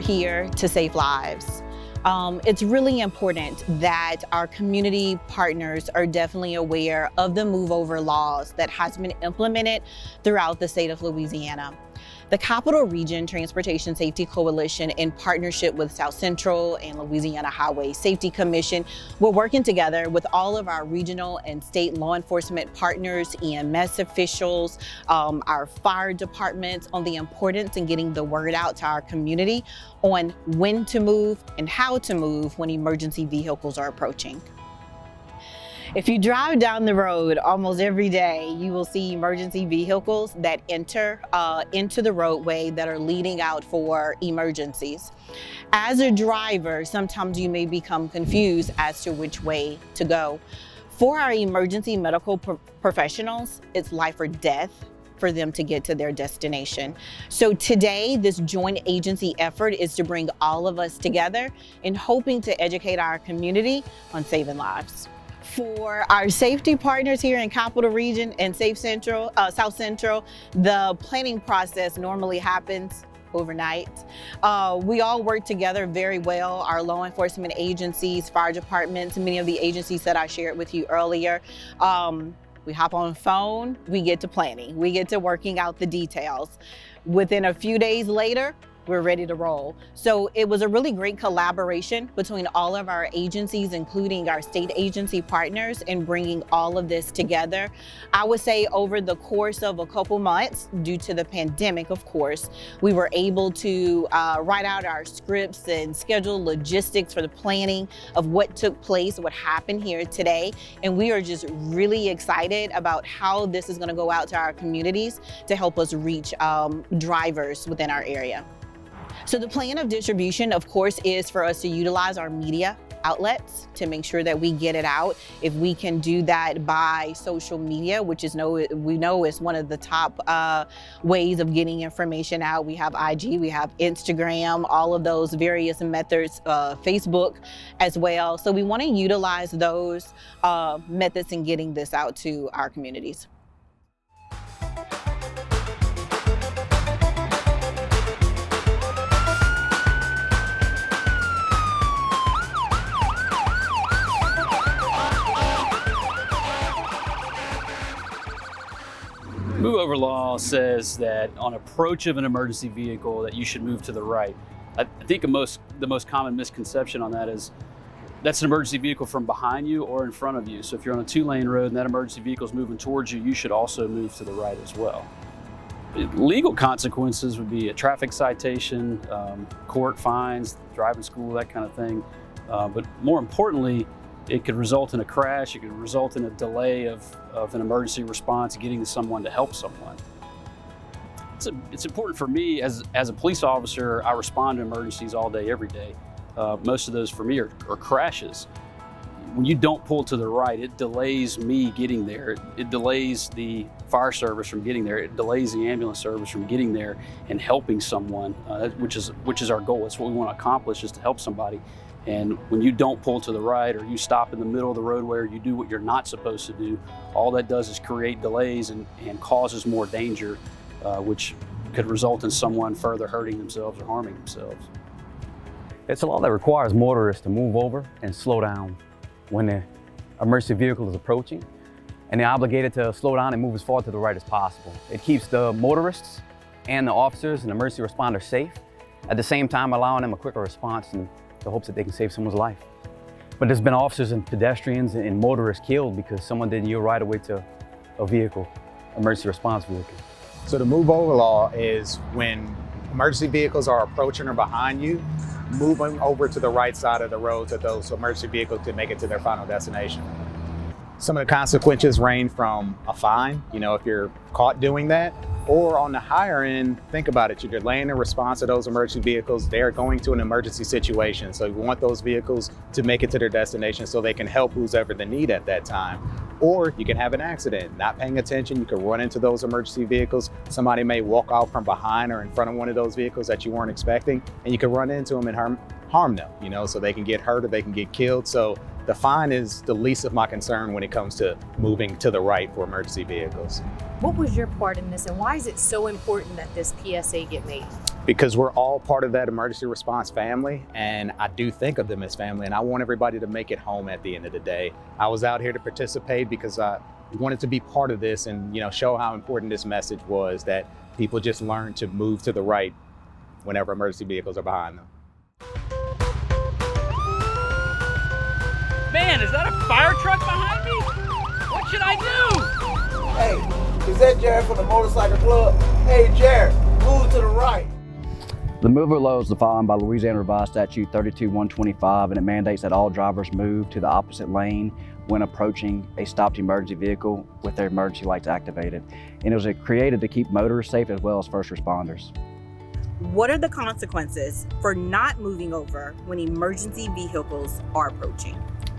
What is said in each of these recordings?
here to save lives. It's really important that our community partners are definitely aware of the move over laws that has been implemented throughout the state of Louisiana. The Capital Region Transportation Safety Coalition, in partnership with South Central and Louisiana Highway Safety Commission, we're working together with all of our regional and state law enforcement partners, EMS officials, our fire departments, on the importance in getting the word out to our community on when to move and how to move when emergency vehicles are approaching. If you drive down the road almost every day, you will see emergency vehicles that enter into the roadway that are leading out for emergencies. As a driver, sometimes you may become confused as to which way to go. For our emergency medical professionals, it's life or death for them to get to their destination. So today, this joint agency effort is to bring all of us together in hoping to educate our community on saving lives. For our safety partners here in Capital Region and South Central, the planning process normally happens overnight. We all work together very well, our law enforcement agencies, fire departments, many of the agencies that I shared with you earlier. We hop on the phone, we get to planning, we get to working out the details. Within a few days later, we're ready to roll. So it was a really great collaboration between all of our agencies, including our state agency partners, in bringing all of this together. I would say over the course of a couple months, due to the pandemic, of course, we were able to write out our scripts and schedule logistics for the planning of what took place, what happened here today. And we are just really excited about how this is going to go out to our communities to help us reach drivers within our area. So the plan of distribution, of course, is for us to utilize our media outlets to make sure that we get it out. If we can do that by social media, which is we know is one of the top ways of getting information out. We have IG, we have Instagram, all of those various methods, Facebook as well. So we want to utilize those methods in getting this out to our communities. Move over law says that on approach of an emergency vehicle that you should move to the right. I think the most common misconception on that is that's an emergency vehicle from behind you or in front of you. So if you're on a 2-lane road and that emergency vehicle is moving towards you, you should also move to the right as well. Legal consequences would be a traffic citation, court fines, driving school, that kind of thing. But more importantly, it could result in a crash, it could result in a delay of an emergency response, getting to someone to help someone. It's important for me as a police officer. I respond to emergencies all day, every day. Most of those for me are crashes. When you don't pull to the right, it delays me getting there. It delays the fire service from getting there. It delays the ambulance service from getting there and helping someone, which is our goal. It's what we want to accomplish, is to help somebody. And when you don't pull to the right, or you stop in the middle of the roadway, or you do what you're not supposed to do, all that does is create delays and causes more danger, which could result in someone further hurting themselves or harming themselves. It's a law that requires motorists to move over and slow down when the emergency vehicle is approaching, and they're obligated to slow down and move as far to the right as possible. It keeps the motorists and the officers and emergency responders safe, at the same time allowing them a quicker response in the hopes that they can save someone's life. But there's been officers and pedestrians and motorists killed because someone didn't yield right away to a vehicle, emergency response vehicle. So the move over law is when emergency vehicles are approaching or behind you, moving over to the right side of the road so those emergency vehicles can make it to their final destination. Some of the consequences range from a fine, if you're caught doing that, or on the higher end, think about it, you're delaying the response to those emergency vehicles. They're going to an emergency situation. So you want those vehicles to make it to their destination so they can help who's ever the need at that time. Or you can have an accident, not paying attention, you can run into those emergency vehicles. Somebody may walk out from behind or in front of one of those vehicles that you weren't expecting, and you can run into them and harm them, so they can get hurt or they can get killed. So the fine is the least of my concern when it comes to moving to the right for emergency vehicles. What was your part in this, and why is it so important that this PSA get made? Because we're all part of that emergency response family, and I do think of them as family, and I want everybody to make it home at the end of the day. I was out here to participate because I wanted to be part of this and show how important this message was, that people just learn to move to the right whenever emergency vehicles are behind them. Man, is that a fire truck behind me? What should I do? Hey, is that Jared from the motorcycle club? Hey, Jared, move to the right. The move over law is defined by Louisiana Revised Statute 32-125, and it mandates that all drivers move to the opposite lane when approaching a stopped emergency vehicle with their emergency lights activated. And it was created to keep motorists safe as well as first responders. What are the consequences for not moving over when emergency vehicles are approaching?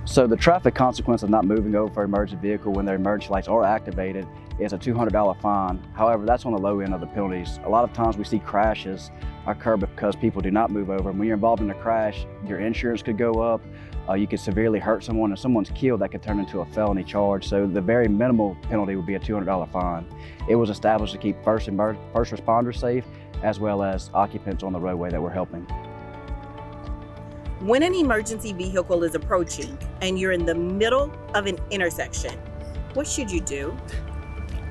So the traffic consequence of not moving over for an emergency vehicle when their emergency lights are activated is a $200 fine. However, that's on the low end of the penalties. A lot of times we see crashes occur because people do not move over. And when you're involved in a crash, your insurance could go up, you could severely hurt someone, and someone's killed, that could turn into a felony charge. So the very minimal penalty would be a $200 fine. It was established to keep first responders safe, as well as occupants on the roadway that we're helping. When an emergency vehicle is approaching and you're in the middle of an intersection, what should you do?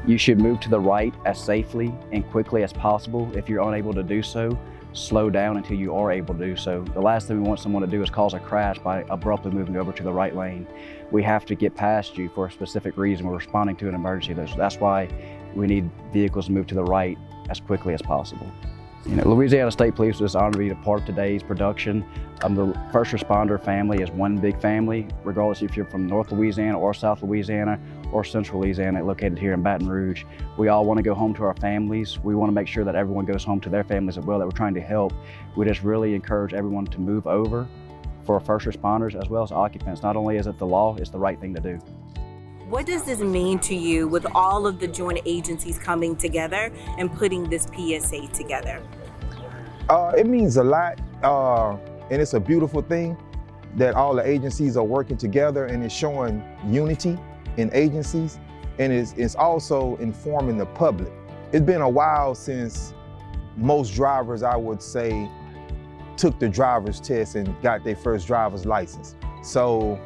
You should move to the right as safely and quickly as possible. If you're unable to do so, slow down until you are able to do so. The last thing we want someone to do is cause a crash by abruptly moving over to the right lane. We have to get past you for a specific reason. We're responding to an emergency. That's why we need vehicles to move to the right as quickly as possible. Louisiana State Police was honored to be a part of today's production. The first responder family is one big family, regardless if you're from North Louisiana or South Louisiana or Central Louisiana, located here in Baton Rouge. We all want to go home to our families. We want to make sure that everyone goes home to their families as well, that we're trying to help. We just really encourage everyone to move over for first responders as well as occupants. Not only is it the law, it's the right thing to do. What does this mean to you with all of the joint agencies coming together and putting this PSA together? It means a lot, and it's a beautiful thing that all the agencies are working together, and it's showing unity in agencies, and it's also informing the public. It's been a while since most drivers, I would say, took the driver's test and got their first driver's license. So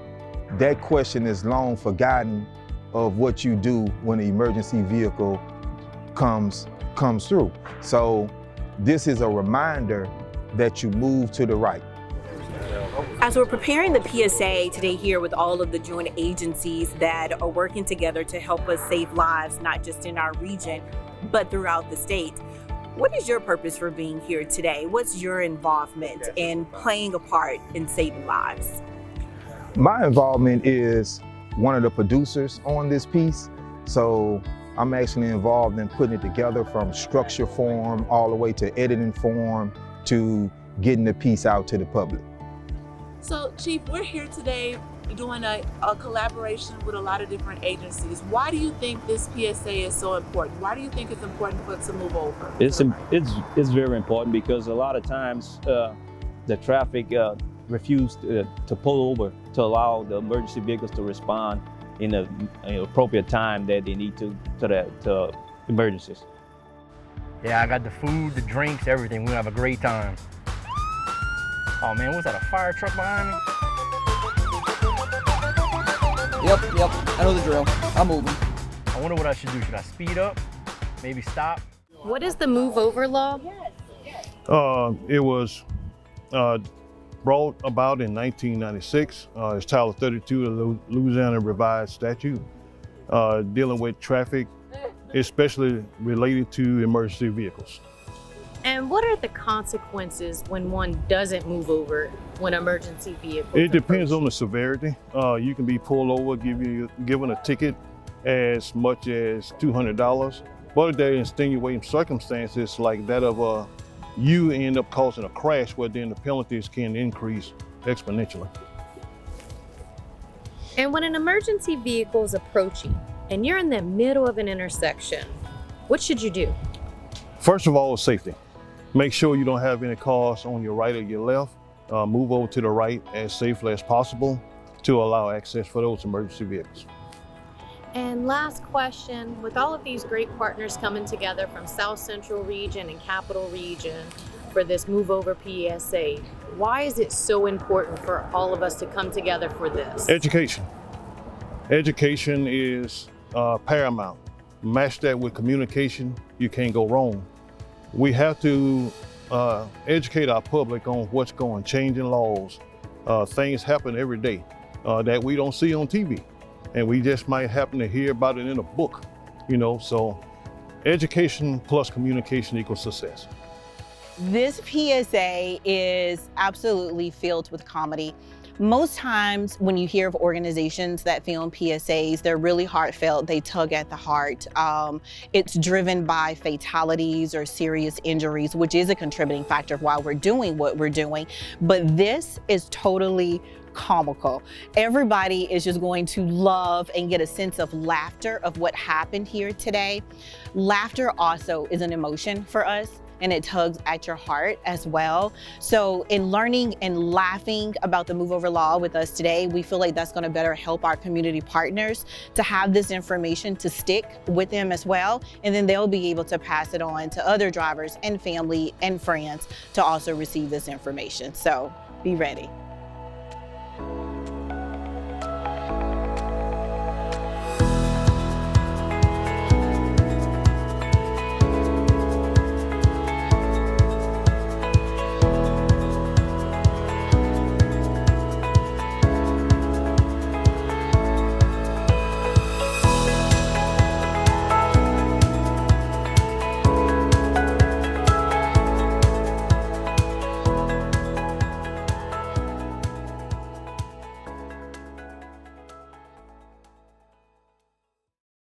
that question is long forgotten of what you do when an emergency vehicle comes through. So this is a reminder that you move to the right. As we're preparing the PSA today here with all of the joint agencies that are working together to help us save lives, not just in our region, but throughout the state, what is your purpose for being here today? What's your involvement in playing a part in saving lives? My involvement is one of the producers on this piece. So I'm actually involved in putting it together from structure form all the way to editing form to getting the piece out to the public. So Chief, we're here today doing a collaboration with a lot of different agencies. Why do you think this PSA is so important? Why do you think it's important for it to move over? It's very important because a lot of times the traffic refuse to pull over to allow the emergency vehicles to respond in an appropriate time that they need to emergencies. Yeah, I got the food, the drinks, everything. We're gonna have a great time. Oh man, was that a fire truck behind me? Yep, I know the drill. I'm moving. I wonder what I should do. Should I speed up? Maybe stop? What is the move over law? It was brought about in 1996. It's Title 32 of the Louisiana Revised Statute, dealing with traffic, especially related to emergency vehicles. And what are the consequences when one doesn't move over when emergency vehicles It depends on the severity. You can be pulled over, given a ticket as much as $200. But if there are extenuating circumstances like that of you end up causing a crash, where then the penalties can increase exponentially. And when an emergency vehicle is approaching and you're in the middle of an intersection, what should you do? First of all, safety. Make sure you don't have any cars on your right or your left. Move over to the right as safely as possible to allow access for those emergency vehicles. And last question, with all of these great partners coming together from South Central region and Capital region, for this Move Over PSA. Why is it so important for all of us to come together for this? Education. Education is paramount. Match that with communication, you can't go wrong. We have to educate our public on what's going, changing laws. Things happen every day that we don't see on TV. And we just might happen to hear about it in a book, you know, so education plus communication equals success. This PSA is absolutely filled with comedy. Most times when you hear of organizations that film PSAs, they're really heartfelt, they tug at the heart. It's driven by fatalities or serious injuries, which is a contributing factor of why we're doing what we're doing. But this is totally comical. Everybody is just going to love and get a sense of laughter of what happened here today. Laughter also is an emotion for us, and it tugs at your heart as well. So in learning and laughing about the Move Over law with us today, we feel like that's gonna better help our community partners to have this information to stick with them as well. And then they'll be able to pass it on to other drivers and family and friends to also receive this information. So be ready.